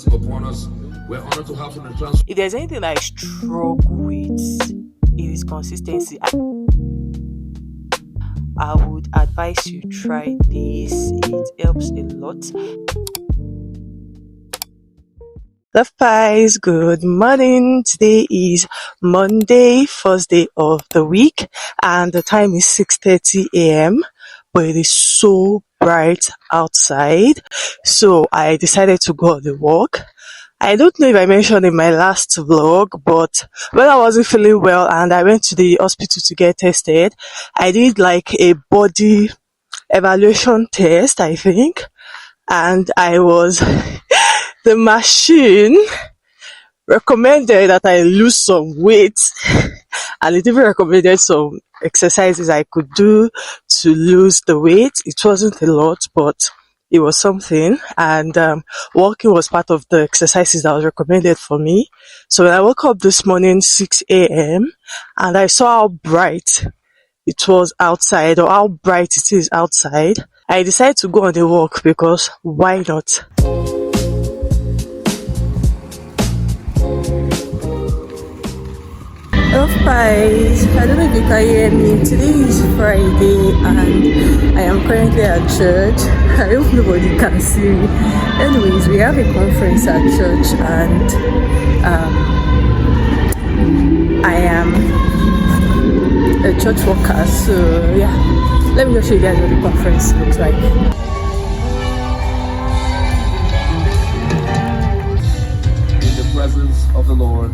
upon us. We're honored to have the trans. If there's anything I struggle with, it is consistency. I would advise you try this. It helps a lot. Love pies, good morning. Today is Monday, first day of the week, and the time is 6:30 a.m. But it is so bright outside, so I decided to go on a walk. I don't know if I mentioned in my last vlog, but when I wasn't feeling well and I went to the hospital to get tested, I did like a body evaluation test, I think, and I was the machine recommended that I lose some weight, and it even recommended some exercises I could do to lose the weight. It wasn't a lot, but it was something, and walking was part of the exercises that was recommended for me. So when I woke up this morning, 6 a.m., and I saw how bright it was outside, or how bright it is outside, I decided to go on a walk because why not? Love pies, I don't know if you can hear me. Today is Friday and I am currently at church. I hope nobody can see me. Anyways, we have a conference at church and I am a church worker, so yeah, let me just show you guys what the conference looks like. In the presence of the Lord.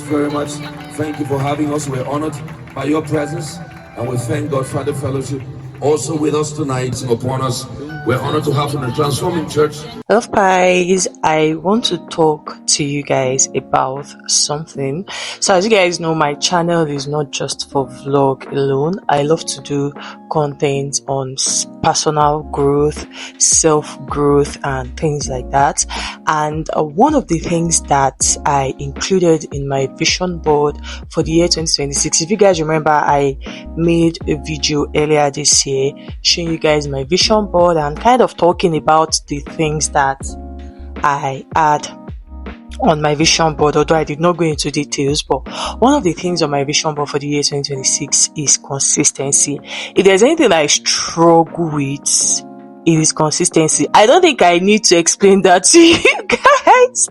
Very much. Thank you for having us. We're honored by your presence, and we thank God for the fellowship also with us tonight upon us. We're honored to have in the Transforming Church. Love pies, I want to talk to you guys about something. So as you guys know, my channel is not just for vlog alone. I love to do content on personal growth, self-growth, and things like that. And one of the things that I included in my vision board for the year 2026, if you guys remember, I made a video earlier this year showing you guys my vision board and kind of talking about the things that I had on my vision board, although I did not go into details. But one of the things on my vision board for the year 2026 is consistency. If there's anything I struggle with, it is consistency. I don't think I need to explain that to you guys.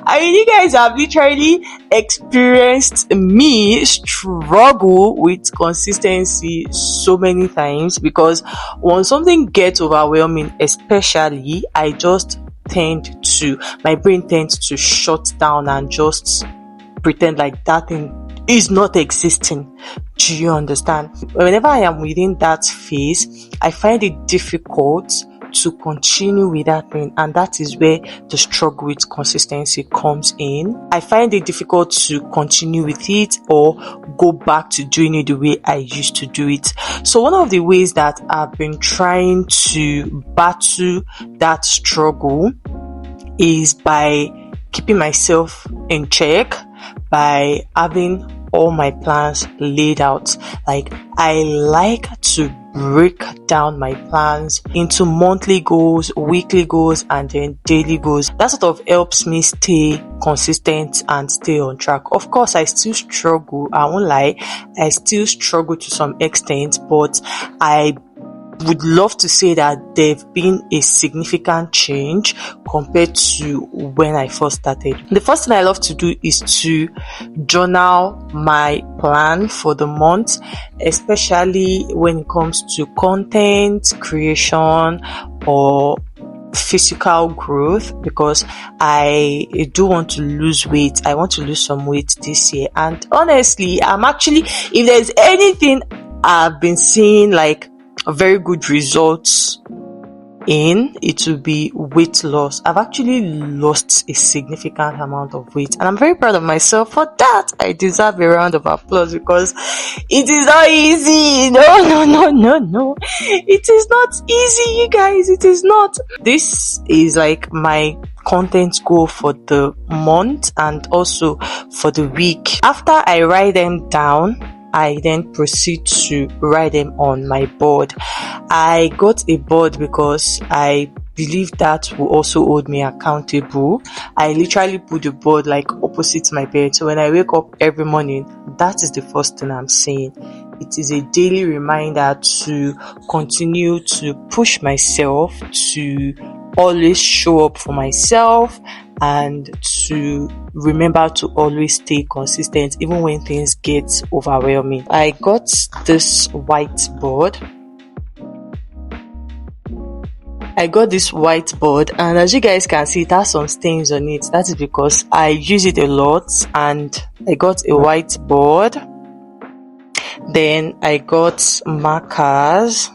I mean, you guys have literally experienced me struggle with consistency so many times, because when something gets overwhelming, especially, my brain tends to shut down and just pretend like that thing is not existing. Do you understand? Whenever I am within that phase, I find it difficult to continue with that thing, and that is where the struggle with consistency comes in. I find it difficult to continue with it or go back to doing it the way I used to do it. So one of the ways that I've been trying to battle that struggle is by keeping myself in check, by having all my plans laid out. Like, I like to break down my plans into monthly goals, weekly goals, and then daily goals. That sort of helps me stay consistent and stay on track. Of course, I still struggle. I won't lie. I still struggle to some extent, but I would love to say that there's been a significant change compared to when I first started. The first thing I love to do is to journal my plan for the month, especially when it comes to content creation or physical growth, because I do want to lose weight. I want to lose some weight this year, and honestly, if there's anything I've been seeing like very good results in, it will be weight loss. I've actually lost a significant amount of weight, and I'm very proud of myself for that. I deserve a round of applause because it is not easy. No. It is not easy, you guys. It is not. This is like my content goal for the month and also for the week. After I write them down, I then proceed to write them on my board. I got a board because I believe that will also hold me accountable. I literally put the board like opposite my bed. So when I wake up every morning, that is the first thing I'm saying. It is a daily reminder to continue to push myself, to always show up for myself, and to remember to always stay consistent even when things get overwhelming. I got this whiteboard. And as you guys can see, it has some stains on it. That is because I use it a lot, and I got a whiteboard. Then I got markers,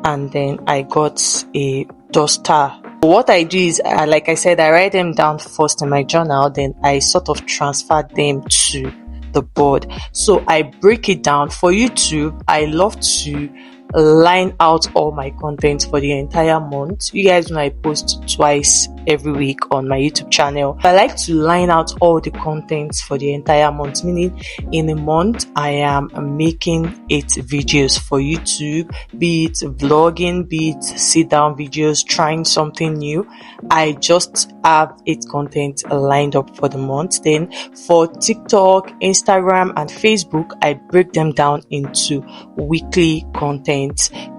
and then I got a duster. What I do is, like I said, I write them down first in my journal, then I sort of transfer them to the board. So I break it down. For YouTube, I love to line out all my content for the entire month. You guys know I post twice every week on my YouTube channel. I like to line out all the contents for the entire month, meaning in a month I am making 8 videos for YouTube, be it vlogging, be it sit down videos, trying something new. I just have 8 content lined up for the month. Then for TikTok, Instagram and Facebook, I break them down into weekly content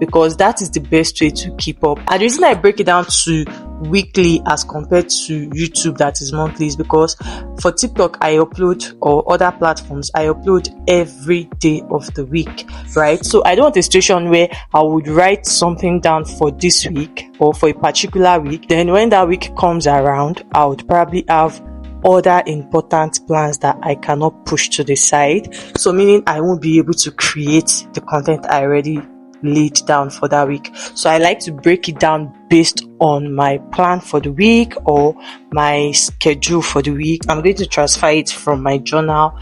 because that is the best way to keep up. And the reason I break it down to weekly as compared to YouTube that is monthly is because for TikTok I upload, or other platforms I upload every day of the week, right? So I don't want a situation where I would write something down for this week or for a particular week, then when that week comes around I would probably have other important plans that I cannot push to the side, so meaning I won't be able to create the content I already laid down for that week. So I like to break it down based on my plan for the week or my schedule for the week. I'm going to transfer it from my journal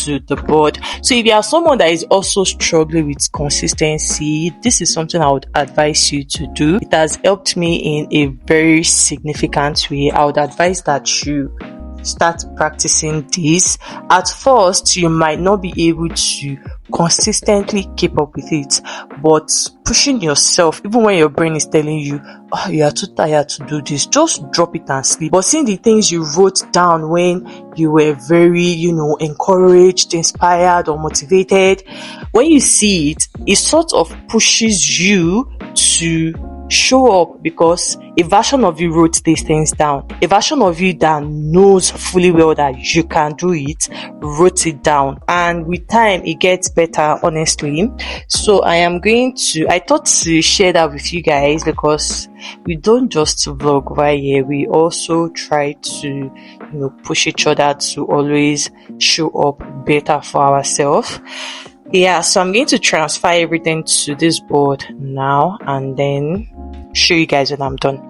to the board. So if you are someone that is also struggling with consistency, this is something I would advise you to do. It has helped me in a very significant way. I would advise that you start practicing this. At first, you might not be able to consistently keep up with it, but pushing yourself, even when your brain is telling you, oh, you are too tired to do this, just drop it and sleep. But seeing the things you wrote down when you were very, encouraged, inspired or motivated, when you see it, it sort of pushes you to show up, because a version of you wrote these things down. A version of you that knows fully well that you can do it wrote it down, and with time it gets better, honestly. So I thought to share that with you guys, because we don't just vlog right here, we also try to push each other to always show up better for ourselves. Yeah, so I'm going to transfer everything to this board now and then show you guys when I'm done.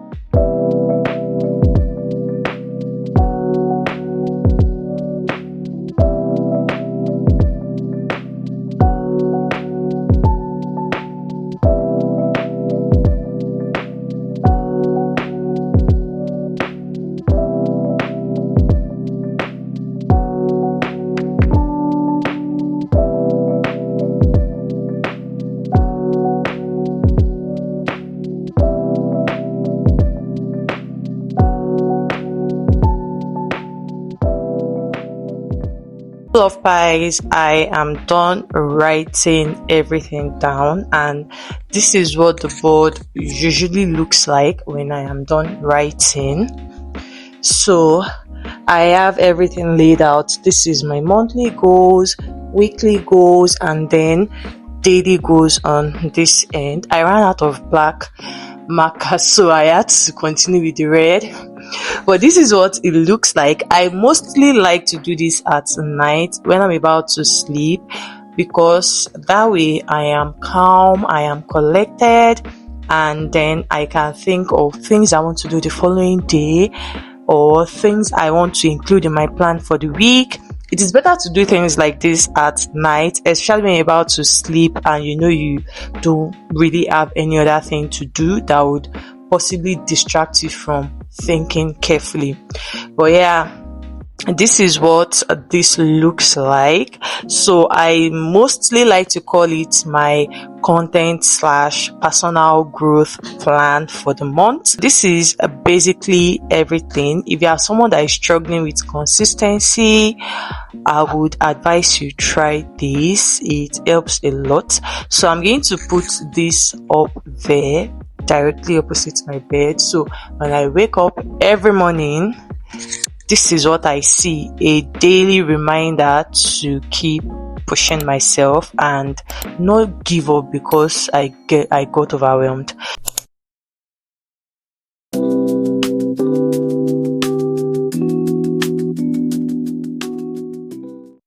Of pies, I am done writing everything down, and this is what the board usually looks like when I am done writing. So I have everything laid out. This is my monthly goals, weekly goals, and then daily goals on this end. I ran out of black markers, so I had to continue with the red. But this is what it looks like. I mostly like to do this at night when I'm about to sleep, because that way I am calm, I am collected, and then I can think of things I want to do the following day or things I want to include in my plan for the week. It is better to do things like this at night, especially when you're about to sleep and you don't really have any other thing to do that would possibly distract you from thinking carefully. But yeah, This is what this looks like. So I mostly like to call it my content slash personal growth plan for the month. This is basically everything. If you are someone that is struggling with consistency, I would advise you try this. It helps a lot. So I'm going to put this up there directly opposite my bed. So when I wake up every morning, this is what I see, a daily reminder to keep pushing myself and not give up because I got overwhelmed.